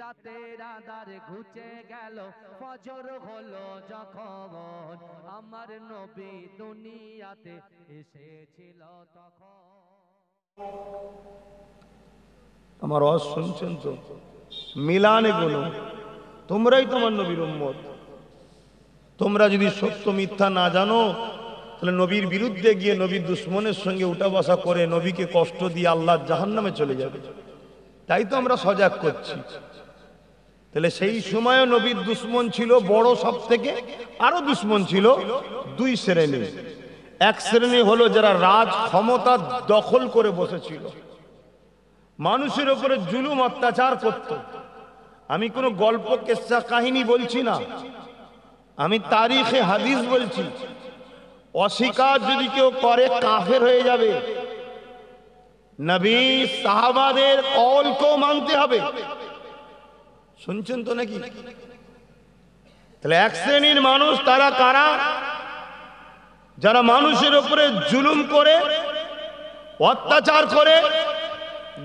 রাতের আধার ঘুচে গেল ফজর হলো যখন আমার নবী দুনিয়াতে এসেছিল তখন। আমার আওয়াজ শুনছেন তো? মিলান এগুলো, তোমরাই তোমার নবীর উম্মত। তোমরা যদি সত্য মিথ্যা না জানো, তাহলে নবীর বিরুদ্ধে গিয়ে নবীর দুশ্মনের সঙ্গে উঠা বসা করে নবীকে কষ্ট দিয়ে আল্লাহ জাহান্নামে চলে যাবে। তাই তো আমরা সজাগ করছি। তাহলে সেই সময় নবীর দুশ্মন ছিল বড়, সব থেকে আরো দুশ্মন ছিল দুই শ্রেণী। এক শ্রেণী হলো যারা রাজ ক্ষমতা দখল করে বসেছিল, মানুষের উপরে জুলুম অত্যাচার করত। আমি কোনো গল্প কেসা কাহিনী বলছি না, আমি তারিখে হাদিস বলছি। অস্বীকার যদি কেউ করে কাফের হয়ে যাবে। নবী সাহাবাদের কওলকেও মানতে হবে। শুনছেন তো নাকি? তাহলে এক শ্রেণীর মানুষ তারা কারা? যারা মানুষের উপরে জুলুম করে, অত্যাচার করে,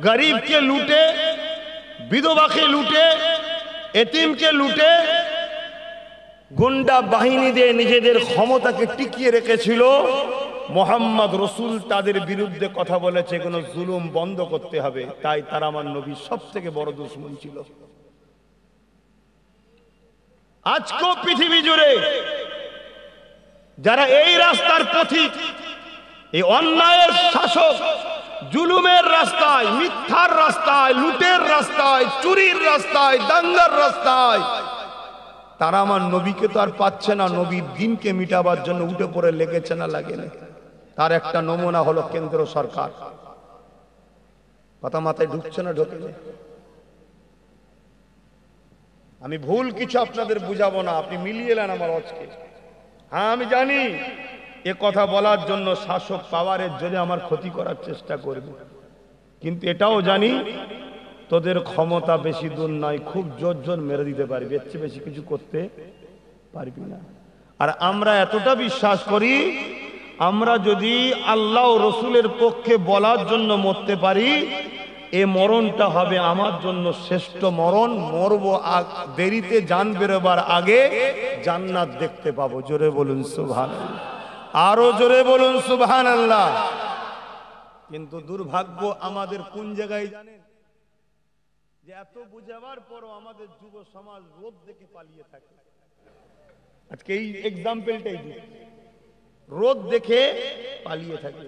গরিবকে লুটে, বিধবাকে লুটে, এতিমকে লুটে, গুন্ডা বাহিনী দিয়ে নিজেদের ক্ষমতাকে টিকিয়ে রেখেছিল। মোহাম্মদ রসুল তাদের বিরুদ্ধে কথা বলেছে, কোনো জুলুম বন্ধ করতে হবে। তাই তারা আমার নবীর সব থেকে বড় দুশমন ছিল। আজকেও পৃথিবী জুড়ে যারা এই রাস্তার পথিক, এই অন্যায়ের শাসক, জুলুমের রাস্তায়, মিথ্যার রাস্তায়, লুটের রাস্তায়, চুরির রাস্তায়, দাঙ্গার রাস্তায়, তারা আমার নবীকে তো আর পাচ্ছে না। নবীর দিনকে মিটাবার জন্য উঠে পড়ে লেগেছে না লাগে না। তার একটা নমুনা হলো কেন্দ্র সরকার। কথা মাথায় ঢুকছে না? ঢোকে? আমি ভুল কিছু আপনাদের বুঝাবো না, আপনি মিলিয়ে নেন আমার আজকে। হ্যাঁ, আমি জানি এ কথা বলার জন্য শাসক পাওয়ারের জন্য আমার ক্ষতি করার চেষ্টা করবে, কিন্তু এটাও জানি তোদের ক্ষমতা বেশি দূর নয়, খুব জোর জোর মেরে দিতে পারবি, এর চেয়ে বেশি কিছু করতে পারবি না। আর আমরা এতটা বিশ্বাস করি, আমরা যদি আল্লাহ ও রসুলের পক্ষে বলার জন্য মরতে পারি, এ মরণটা হবে আমার জন্য শ্রেষ্ঠ মরণ। মরবো দেরিতে, জান বেরোবার আগে জান্নাত দেখতে পাবো। জোরে বলুন সুবহানাল্লাহ, আরো জোরে বলুন সুবহানাল্লাহ। কিন্তু দুর্ভাগ্য আমাদের কোন জায়গায় জানেন? যে এত বুঝাবার পরও আমাদের যুব সমাজ রোদ দেখে পালিয়ে থাকে। আজকে এই এক্সাম্পলটাই দিই, রোদ দেখে পালিয়ে থাকে।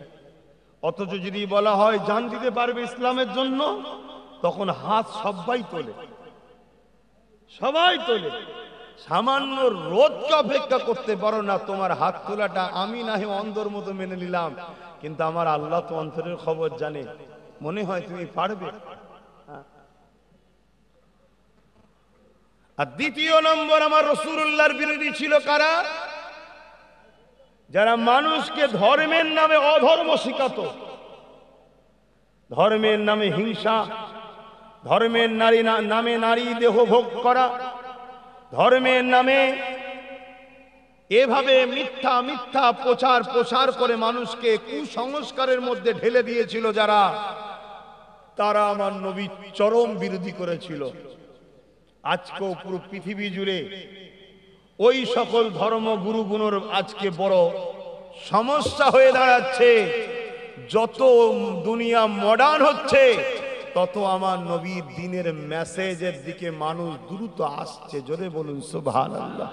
অথচ যদি বলা হয় জান দিতে পারবে ইসলামের জন্য, তখন হাত সবাই তোলে, সবাই তোলে। সামান্য রোদকে অপেক্ষা করতে পারো না, তোমার হাত তোলাটা আমি না হয় অন্ধর মতো মেনে নিলাম, কিন্তু আমার আল্লাহ তো অন্তরের খবর জানে। মনে হয় তুমি পারবে। আর দ্বিতীয় নম্বর, আমার রাসূলুল্লাহর বিরোধী ছিল কারা? যারা মানুষকে ধর্মের নামে অধর্ম শিখাতো, ধর্মের নামে হিংসা, ধর্মের নামে নারী দেহ ভোগ করা, ধর্মের নামে এভাবে মিথ্যা মিথ্যা প্রচার করে মানুষকে কুসংস্কারের মধ্যে ঢেলে দিয়েছিল যারা, তারা আমার নবী চরম বিরোধী করেছিল। আজকেও পুরো পৃথিবী জুড়ে ওই সকল ধর্মগুরুগুলোর আজকে বড় সমস্যা হয়ে দাঁড়াচ্ছে। যত দুনিয়া মডার্ন হচ্ছে, তত আমার নবীর দ্বীনের মেসেজের দিকে মানুষ দ্রুত আসছে। জোরে বলুন সুবহানাল্লাহ।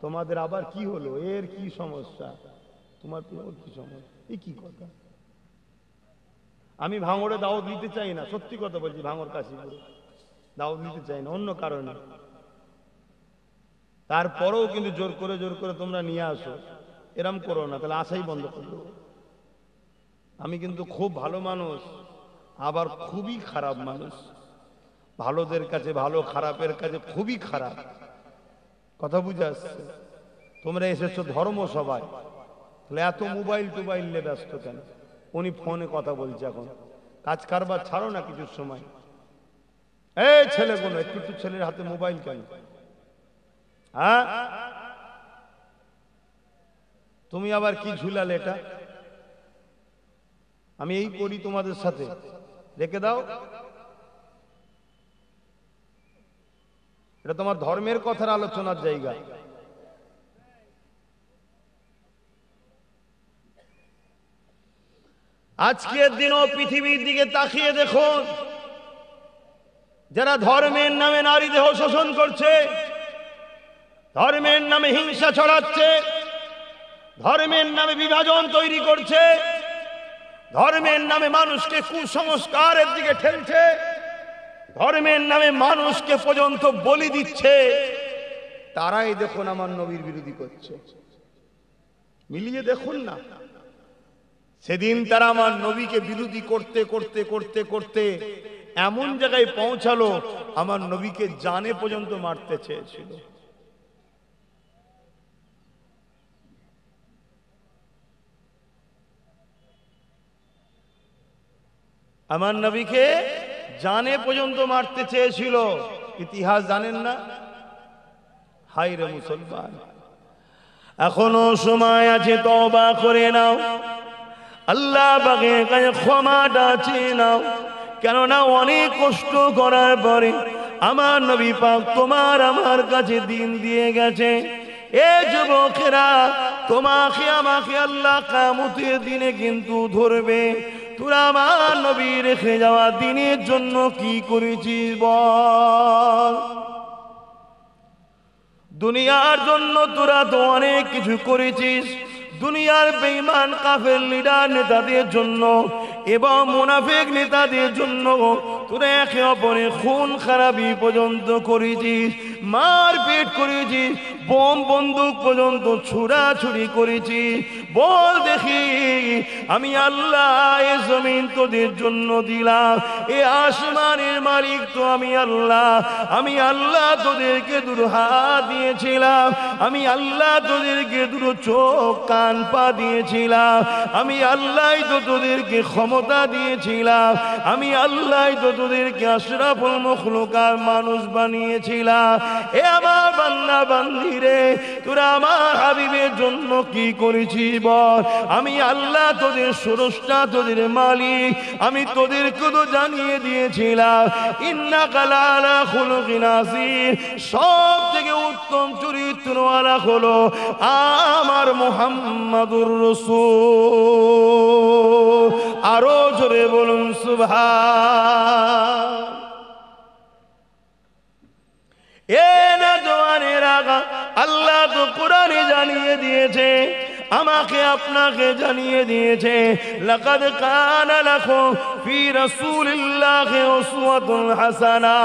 তোমাদের আবার কি হলো? এর কি সমস্যা? তোমার কি সমস্যা? এই কি কথা? আমি ভাঙড়ে দাওয়াত নিতে চাই না, সত্যি কথা বলছি। ভাঙড় কাশীপুরে দাওয়াত নিতে চাই না, অন্য কারণে। তারপরেও কিন্তু জোর করে তোমরা নিয়ে আসো, এরম করো না, তাহলে আসাই বন্ধ করো। আমি কিন্তু খুব ভালো মানুষ, আবার খুবই খারাপ মানুষ। ভালোদের কাছে ভালো, খারাপের কাছে খুবই খারাপ। কথা বুঝে আসছে? তোমরা এসেছো ধর্ম সবাই, তাহলে এত মোবাইল টোবাইল নিয়ে ব্যস্ত কেন? উনি ফোনে কথা বলছে এখন, কাজ কারবার ছাড়ো না কিছুর সময়। এই ছেলেগুলো, একটু ছেলের হাতে মোবাইল কেন? হ্যাঁ, তুমি আবার কি ঝুলালে? এটা আমি এই করি তোমাদের সাথে, রেখে দাও। এটা তোমার ধর্মের কথার আলোচনার জায়গা। আজকের দিনও পৃথিবীর দিকে তাকিয়ে দেখুন, যারা ধর্মের নামে নারী দেহ শোষণ করছে, ধর্মের নামে হিংসা ছড়াচ্ছে, ধর্মের নামে বিভাজন তৈরি করছে, ধর্মের নামে মানুষকে কুসংস্কারের দিকে ঠেলছে, ধর্মের নামে মানুষকে পর্যন্ত বলি দিচ্ছে, তারাই দেখুন আমার নবীর বিরোধী করছে। মিলিয়ে দেখুন না, সেদিন তারা আমার নবীকে বিরোধী করতে করতে করতে করতে এমন জায়গায় পৌঁছালো, আমার নবীকে জানে পর্যন্ত মারতে চেয়েছিল। আমার নবীকে জানে পর্যন্ত মারতে চেয়েছিল। ইতিহাস জানেন না? হাই রে মুসলমান, এখনো সময় আছে, তওবা করে নাও, আল্লাহ পাকের কাছে ক্ষমাটা চেয়ে নাও। কেননা অনেক কষ্ট করার পরে আমার নবী পাক তোমার আমার কাছে দিন দিয়ে গেছে। এ যুবকেরা, তোমাকে আমাকে আল্লাহ কিয়ামতের দিনে কিন্তু ধরবে। তোরা আমার নবী রেখে যাওয়া দিনের জন্য কি করেছিস বল? দুনিয়ার জন্য তোরা তো অনেক কিছু করেছিস, দুনিয়ার বেঈমান কাফের লিডার নেতাদের জন্য এবং মুনাফিক নেতাদের জন্য তোরা একে অপরের খুন খারাপি পর্যন্ত করেছিস, মারপিট করেছিস, বোম বন্দুক পর্যন্ত ছুড়াছুড়ি করেছিস। বল দেখি, আমি আল্লাহ এ জমিন তোদের জন্য দিলাম, এ আসমানের মালিক তো আমি আল্লাহ। আমি আল্লাহ তোদেরকে দুটো হাত দিয়েছিলাম, আমি আল্লাহ তোদেরকে দুটো চোখ কান পা দিয়েছিলাম, আমি আল্লাহ তো তোদেরকে ক্ষমতা দিয়েছিলাম, আমি আল্লাহ তো তোদেরকে আশরাফুল মাখলুকাত মানুষ বানিয়েছিলাম। এ আমার বান্দা বান্দি রে, তোরা আমার হাবিবের জন্য কি করেছিস বল? আমি আল্লাহ তোদের স্রষ্টা, তোদের মালিক, আমি তোদেরকে তো জানিয়ে দিয়েছিলাম ইন্নাকা লাআলা খুলুকিন আযীম, সব থেকে উত্তম চরিত্রওয়ালা হলো আমার মুহাম্মাদুর রাসূল। আরো জোরে বলুন সুবহান। এ না জওয়ানের আগা, আল্লাহ তো কোরআনে জানিয়ে দিয়েছে, আমাকে আপনাকে জানিয়ে দিয়েছে, লাকাদ কানা লাকুম ফি রাসূলিল্লাহি উসওয়াতুন হাসানা।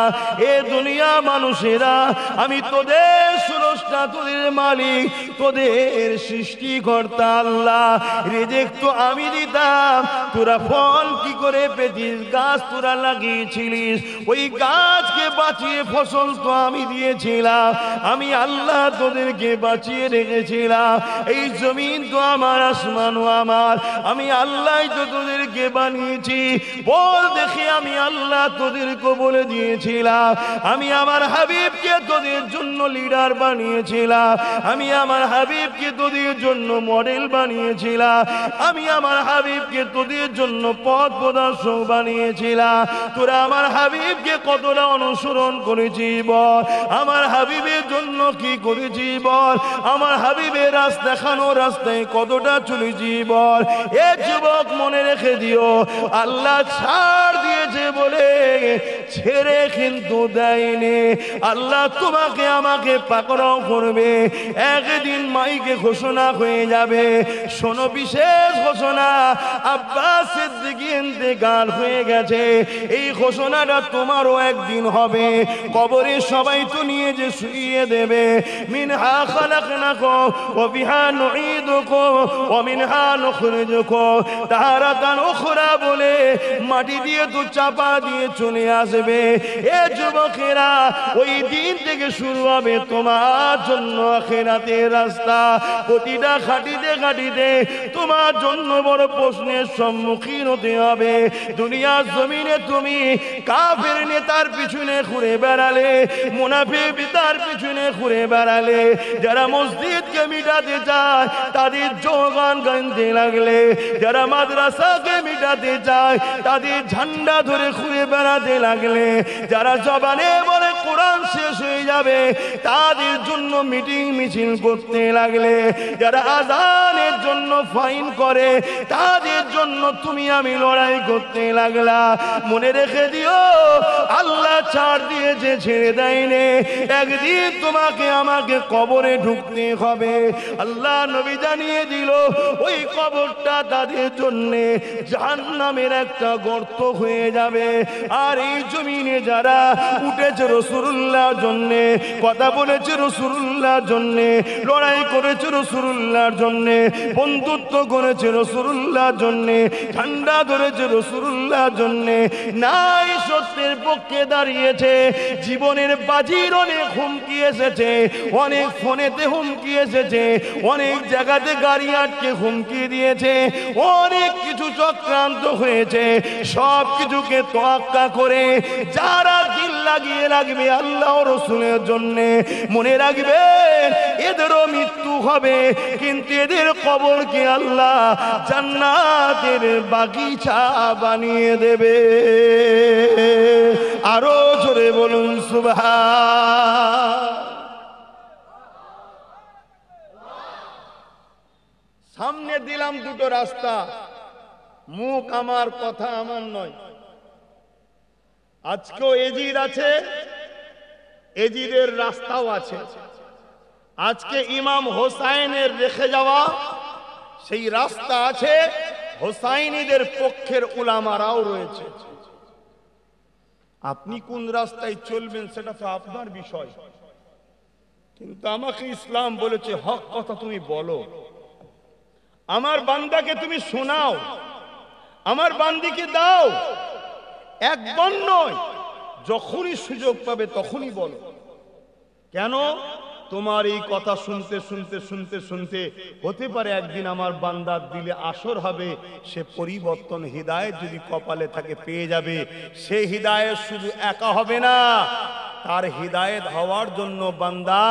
এ দুনিয়া মানুষেরা, আমি তোদের স্রষ্টা, তোদের মালিক, তোদের সৃষ্টিকর্তা আল্লাহ। রিজিক তো আমি দিতাম, তোরা ফল কি করে পেতিস? গাছ তোরা লাগিয়েছিলিস, ওই গাছকে বাঁচিয়ে ফসল তো আমি দিয়েছিলাম, আমি আল্লাহ তোদেরকে বাঁচিয়ে রেখেছিলাম। এই জমিন তো আমার, আসমানও আমার, আমি আল্লাহ তো তোদেরকে বানিয়েছি। বল দেখি, আমি আল্লাহ তোদেরকে বলে দিয়েছিলাম, আমি আমার হাবিবকে তোদের জন্য লিডার বানিয়েছিলাম, আমি আমার হাবিবকে তোদের জন্য মডেল বানিয়েছিলাম, আমি আমার হাবিবকে তোদের জন্য পথ প্রদর্শক বানিয়েছিলাম। তোরা আমার হাবিবকে কতটা অনুসরণ করেছিস বল? আমার হাবিবের জন্য কি করেছিস বল? আমার হাবিবের রাস্তা দেখানো রাস্তায় কতটা চলেছি বল? এ যুবক, মনে রেখে দিও, আল্লাহ ছাড় দিয়েছে বলে ছেড়ে কিন্তু দেয়নি। আল্লাহ তোমাকে আমাকে পাকড়াও করবে, একদিন মাইকে ঘোষণা হয়ে যাবে, শোনো বিশেষ ঘোষণা, আব্বাস সিদ্দিকী ইন্তেকাল হয়ে গেছে। এই ঘোষণাটা তোমারও একদিন হবে। কবরে সবাই তো নিয়ে যে শুইয়ে দেবে, মিনহা খালাকনাকুম ওয়া বিহা নুঈদুকুম ওয়া মিনহা নুখরিজুকুম তারাতান উখরা বলে মাটি দিয়ে তো চাপা দিয়ে চলে আসবে। এ যুবকেরা, ওই দিন থেকে শুরু হবে তোমার জন্য আখিরাতের রাস্তা। প্রতিটা খাটিতে খাটিতে তোমার জন্য বড় প্রশ্নের সম্মুখীন হতে হবে। দুনিয়ার জমিনে তুমি কাফের নেতার পিছনে ঘুরে বেড়ালে, মুনাফিক নেতার পিছনে ঘুরে বেড়ালে, যারা মসজিদকে মিটাতে চায় তাদের জোগান গাইতে লাগলে, যারা মাদ্রাসাকে মিটাতে চায় তাদের ঝান্ডা ধরে ঘুরে বেড়াতে লাগলে, যারা জবানে বলে কোরআন শেষ হয়ে যাবে তাদের জন্য মিটিং মিছিল করতে লাগলে, যারা আযানের জন্য ফাইন করে তাদের জন্য তুমি আমি লড়াই করতে লাগলা। মনে রেখে দিও, আল্লাহ ছাড় দিয়েছে, ছেড়ে দেয়নি। একদিন তোমাকে আমাকে কবরে ঢুকতে হবে। আল্লাহ নবী জানিয়ে দিল ওই কবরটা তাদের জন্য জাহান্নামের একটা গর্ত হয়ে যাবে। আর এই জমিনে যারা উঠেছে রাসূলুল্লাহর জন্য, কথা বলেছে রাসূলুল্লাহর জন্য, লড়াই করেছে রাসূলুল্লাহর জন্য, বন্ধুত্ব করেছে রাসূলুল্লাহর জন্য, ঠান্ডা ধরেছে রাসূলুল্লাহর জন্য, নাই সত্যের পক্ষে দাঁড়িয়েছে, জীবনের বাজির অনেক হুমকি এসেছে, অনেক ফোনেতে হুমকি এসেছে, অনেক জায়গাতে গাড়ি আটকে হুমকি দিয়েছে, অনেক কিছু চক্রান্ত হয়েছে, সব কিছুকে তোয়াক্কা করে যারা দিল লাগিয়ে রাখবে আল্লাহ ও রাসূলের জন্য, মনে রাখবেন এদেরও মৃত্যু হবে, কিন্তু এদের কবরকে আল্লাহ জান্নাতের বাগিচা বানিয়ে দেবে। আরো জোরে বলুন সুবহান। সামনে দিলাম দুটো রাস্তা, মুখ আমার, কথা আমার নয়। আজকেও এজিদ আছে, এজিদের রাস্তাও আছে। আজকে ইমাম হোসাইনের রেখে যাওয়া সেই রাস্তা আছে, হোসাইনীদের পক্ষের উলামারাও রয়েছে। আপনি কোন রাস্তায় চলবেন সেটা তো আপনার বিষয়, কিন্তু আমাকে ইসলাম বলেছে হক কথা তুমি বলো, আমার বান্দাকে তুমি শোনাও, আমার বান্দিকে দাও। একবার নয়, যখনই সুযোগ পাবে তখনই বলো। কেন? তোমার এই কথা শুনতে শুনতে শুনতে শুনতে হতে পারে একদিন আমার বান্দার দিলে আসর হবে, সে পরিবর্তন হিদায়াত যদি কপালে থাকে পেয়ে যাবে। সে হিদায়াত শুধু একা হবে না, তার হিদায়াত হওয়ার জন্য বান্দা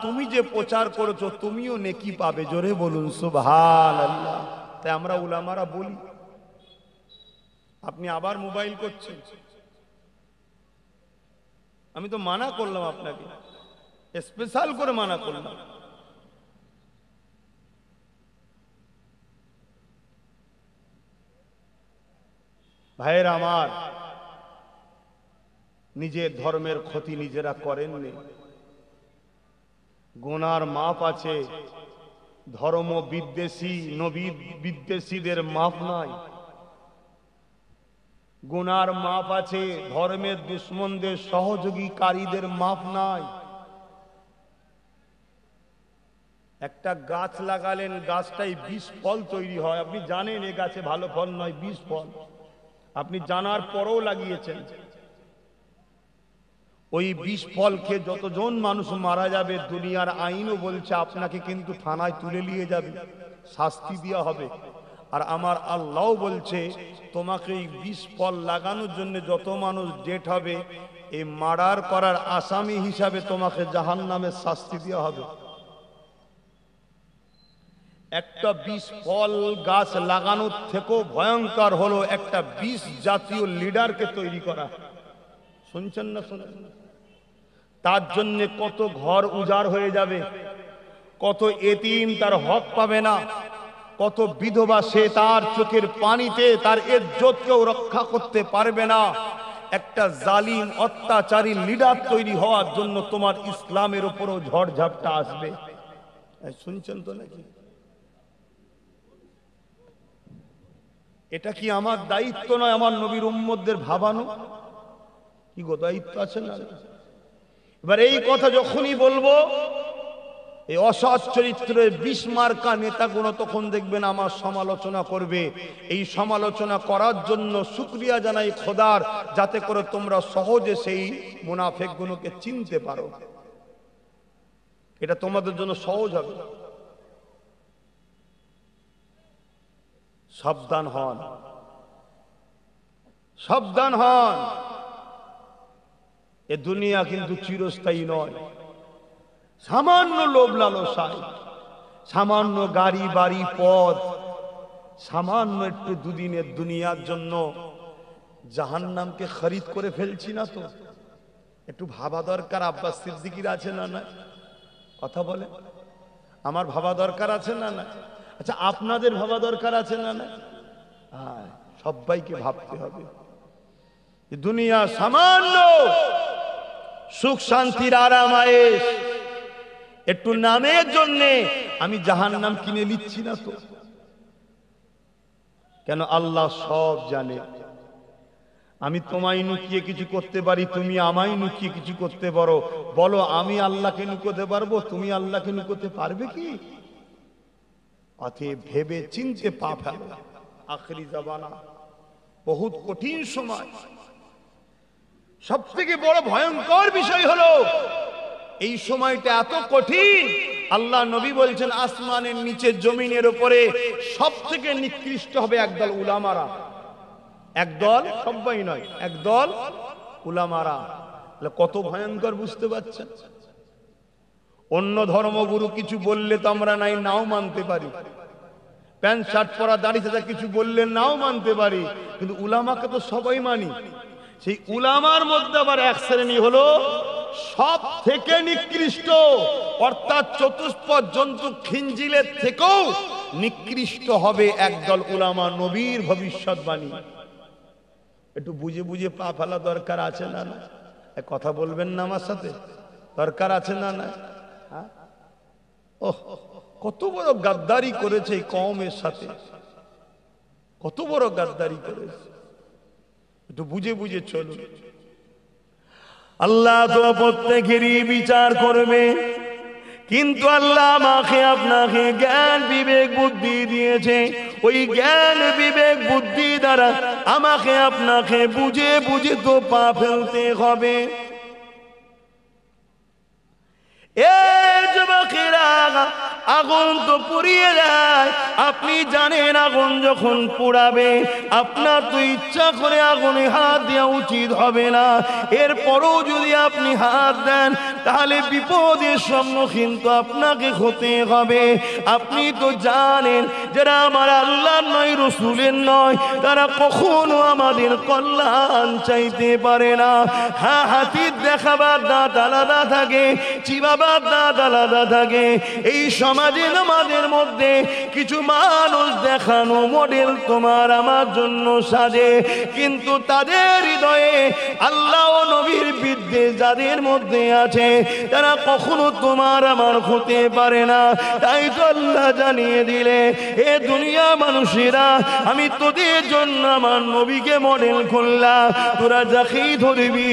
তুমি যে প্রচার করেছো তুমিও নেকি পাবে। জোরে বলুন সুবহানাল্লাহ। তাই আমরা উলামারা বলি, আপনি আবার মোবাইল করছেন, আমি তো মানা করলাম আপনাকে, স্পেশাল করে মানা করলাম। ভাইয়েরা আমার, নিজের ধর্মের ক্ষতি নিজেরা করেননি, গুনার মাপ আছে। ধর্ম বিদ্বেষী, নবী বিদ্বেষীদের মাপ নাই। গুনার মাপ আছে, ধর্মের দুশ্মনদের সহযোগীকারীদের মাপ নাই। একটা গাছ লাগালেন, গাছটাই 20 ফল তৈরি হয়, আপনি জানেন এ গাছে ভালো ফল নয়, 20 ফল, আপনি জানার পরেও লাগিয়েছেন। ওই 20 ফল খেয়ে যতজন মানুষ মারা যাবে, দুনিয়ার আইনও বলছে আপনাকে কিন্তু থানায় তুলে নিয়ে যাবে, শাস্তি দেওয়া হবে। আর আমার আল্লাহ বলছে তোমাকে এই 20 ফল লাগানোর জন্য যত মানুষ ডেট হবে, এই মার্ডার করার আসামি হিসাবে তোমাকে জাহান্নামের শাস্তি দেওয়া হবে। একটা 20 ফল গাছ লাগানোর থেকেও ভয়ঙ্কর হলো একটা 20 জাতীয় লিডারকে তৈরি করা। শুনছেন না? শুনেন? তার জন্য কত ঘর উজাড় হয়ে যাবে, কত এতিম তার হক পাবে না, কত বিধবা সে তার চোখের পানিতে তার ইজ্জতকেও রক্ষা করতে পারবে না। একটা জালিম অত্যাচারী লিডার তৈরি হওয়ার জন্য তোমার ইসলামের উপরও ঝড়ঝাপটা আসবে। শুনছেন তো নাকি? এটা কি আমার দায়িত্ব নয় আমার নবীর উম্মতদের ভাবানো? কি গো, দায়িত্ব আছে না? এবার এই কথা যখনই বলবো, এই অসৎ চরিত্রের 20 মার্কা নেতাগুলো তখন দেখবেন আমার সমালোচনা করবে। এই সমালোচনা করার জন্য শুকরিয়া জানাই খোদার, যাতে করে তোমরা সহজে সেই মুনাফিকগুলোকে চিনতে পারো। এটা তোমাদের জন্য সহজ হবে। সাবধান হন, সাবধান হন। এ দুনিয়া কিন্তু চিরস্থায়ী নয়। সামান্য লোভ লালসায়, সামান্য গাড়ি বাড়ি পদ, সামান্য একটু দুদিনের দুনিয়ার জন্য জাহান্নামকে খরিদ করে ফেলছি না তো? একটু ভাবা দরকার। আব্বাস সিদ্দিকীর আছে না না? কথা বলে। আমার ভাবা দরকার আছে না না? আচ্ছা, আপনাদের ভাবা দরকার আছে না না? হ্যাঁ, সবাইকে ভাবতে হবে। দুনিয়া সামান্য সুখ শান্তির আরাম আয়েশ, একটু নামের জন্য আমি জাহান্নাম কিনে নিচ্ছি না তো? কেন? আল্লাহ সব জানে। আমি তোমায় লুকিয়ে কিছু করতে পারি, তুমি আমায় লুকিয়ে কিছু করতে পারো। বলো, আমি আল্লাহকে লুকোতে পারবো? তুমি আল্লাহকে লুকোতে পারবে কি? অতএব ভেবে চিনতে পা ফেলো। আখরি জামানা বহুত কঠিন সময়। সব থেকে বড় ভয়ঙ্কর বিষয় হলো এই সময়টা এত কঠিন। আল্লাহ নবী বলছেন, আসমানের নিচে জমিনের উপরে সব থেকে নিকৃষ্ট হবে একদল উলামারা। একদল, সবাই নয়, একদল উলামারা। কত ভয়ঙ্কর বুঝতে পারছেন? অন্য ধর্মগুরু কিছু বললে তো আমরা নাও মানতে পারি, প্যান্ট শার্ট পরা দাড়ি চাচা কিছু বললে নাও মানতে পারি, কিন্তু উলামাকে তো সবাই মানি। সেই উলামার মধ্যে আবার এক শ্রেণী হলো সব থেকে নিকৃষ্ট, অর্থাৎ চতুষ্পদ জন্তু খিঞ্জিলের থেকেও নিকৃষ্ট হবে একদল উলামা। নবীর ভবিষ্যৎবাণী। একটু বুঝে বুঝে পা ফেলা দরকার আছে না না? কথা বলবেন না আমার সাথে? দরকার আছে না না? ওহ, কত বড় গাদ্দারি করেছে এই কওমের সাথে, কত বড় গাদ্দারি করেছে। একটু বুঝে বুঝে চলুন। আল্লাহ তো প্রত্যেকেরই বিচার করবে, কিন্তু আল্লাহ আমাকে আপনাকে জ্ঞান বিবেক বুদ্ধি দিয়েছে। ওই জ্ঞান বিবেক বুদ্ধি দ্বারা আমাকে আপনাকে বুঝে বুঝে তো পা ফেলতে হবে। আগুন তো পুড়িয়ে যায়। আপনি জানেন আগুন যখন পুড়াবে আপনার তো ইচ্ছা করে আগুনে হাত দেওয়া উচিত হবে না। এরপরও যদি আপনি হাত দেন তাহলে বিপদের সম্মুখীন তো আপনাকে হতে হবে। আপনি তো জানেন যারা আমার আল্লাহর নয়, রসুলের নয়, তারা কখনো আমাদের কল্যাণ চাইতে পারে না। হ্যাঁ, হাতির দেখাবার দাঁত আলাদা থাকে, চিবাবার দাঁত আলাদা থাকে। এই সমাজে আমাদের মধ্যে কিছু মানুষ দেখানো মডেল তোমার আমার জন্য সাজে, কিন্তু তাদের হৃদয়ে আল্লাহ ও নবীর বিদ্বেষ যাদের মধ্যে আছে তারা কখনো তোমার আমার হতে পারে না। তাই তো আল্লাহ জানিয়ে দিলে, এ দুনিয়া মানুষেরা, আমি তোদের জন্য আমার নবীকে মডেল করলাম। তোরা যাকেই ধরবি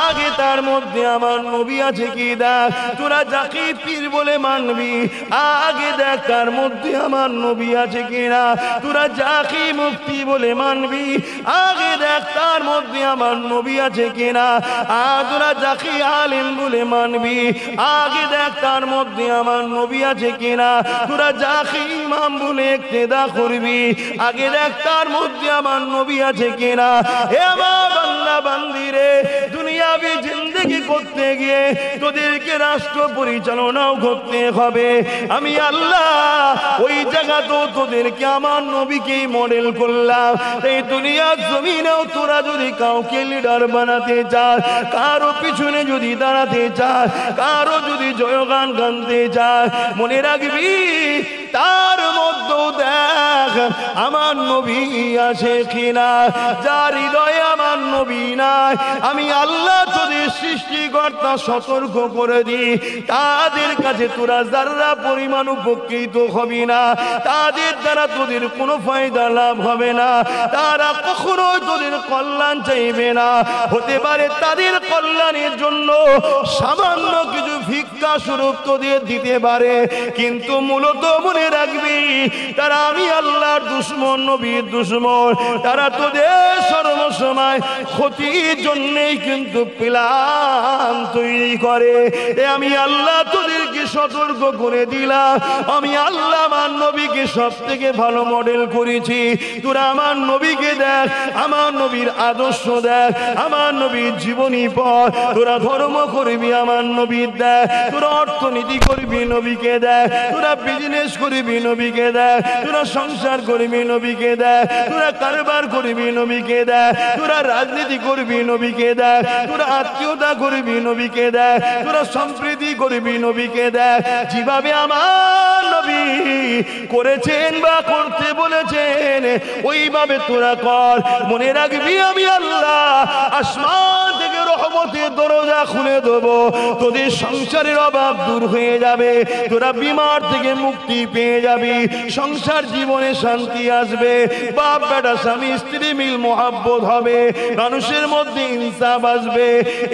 আগে তার মধ্যে আমার নবী আছে কি দেখ। তোরা যাকে পীর বলে মানবি আগে দেখ তার মধ্যে আমার নবী আছে কিনা। তোরা যাকে মুফতি বলে মানবি আগে দেখ তার মধ্যে আমার নবী আছে কিনা। তোরা যাকে আলেম বলে মানবি আগে দেখ তার মধ্যে আমার নবী আছে কিনা। তোরা যাকে ইমাম বলে ইক্তেদা করবি আগে দেখ তার মধ্যে আমার নবী আছে কিনা। হে আমার বান্দা বান্দিরে, দুনিয়াবি জিন্দেগি করতে গিয়ে তোদেরকে রাষ্ট্র পরিচালনাও করতে হবে। আমি আল্লাহ ওই জায়গা তো তোদেরকে আমার নবীকেই মডেল করলাম। এই দুনিয়ার জমিনেও তোরা যদি কাউকে লিডার বানাতে চাস, কারো পিছনে যদি দাঁড়াতে চাস, কারো যদি জয়গান গানতে চাস, মনে রাখবি তার মধ্যেও দেখ আমার নবী আছে কিনা। যার হৃদয়ে আমার নবী নাই, আমি আল্লাহ তোদের সৃষ্টিকর্তা সতর্ক করে দিই, তাদের কাছে তোরা যারা পরিমাণ উপকৃত হবি না, তাদের দ্বারা তোদের কোনো ফায়দা লাভ হবে না। তারা কখনো তোদের কল্যাণ চাইবে না। হতে পারে তাদের কল্যাণের জন্য সামান্য কিছু ভিক্ষা স্বরূপ তোদের দিতে পারে, কিন্তু মূলত মনে রাখবি তারা আমি আল্লাহর দুশমন, নবীর দুশমন। তারা তোদের সর্বসময় ক্ষতির জন্যই কিন্তু প্ল্যান তৈরি করে। আমি আল্লাহ তোদেরকে সতর্ক করে দিলাম, আমি আল্লাহ আমার নবীকে সব থেকে ভালো মডেল করেছি। তোরা আমার নবীকে দেখ, আমার নবীর আদর্শ দেখ, আমার নবীর জীবনী পড়। তোরা ধর্ম করবি আমার নবীর দেখ, তোরা অর্থনীতি করবি নবীকে দেখ, তোরা বিজনেস করবি নবীকে দেখ, তোরা সংসার করবি নবীকে দেখ, তোরা কারবার করবি নবীকে দেখ, তোরা রাজনীতি করবি নবীকে দেখ, তোরা আত্মীয়তা করবি নবীকে দেখ, তোরা সম্প্রীতি করবি নবীকে দেখ। যেভাবে আমার নবী করেছেন বা করতে বলেছেন ওইভাবে তোরা কর। মনে রাখবি আমি আল্লাহ আসমান থেকে রহমতের দরজা খুলে দেবো, তোদের সংসারের অভাব দূর হয়ে যাবে, তোরা বিমার থেকে মুক্তি পেয়ে যাবি, সংসার জীবনে শান্তি আসবে, বাপ বেটা স্বামী স্ত্রী মিল মোহাব্বত হবে, মানুষের মধ্যে ইনসাফ আসবে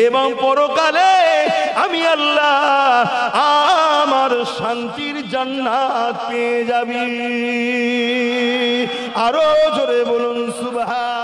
এবং পরকালে আমি আল্লাহ আমার শান্তির জান্নাত পেয়ে যাবি। আরো জোরে বলুন সুবহান।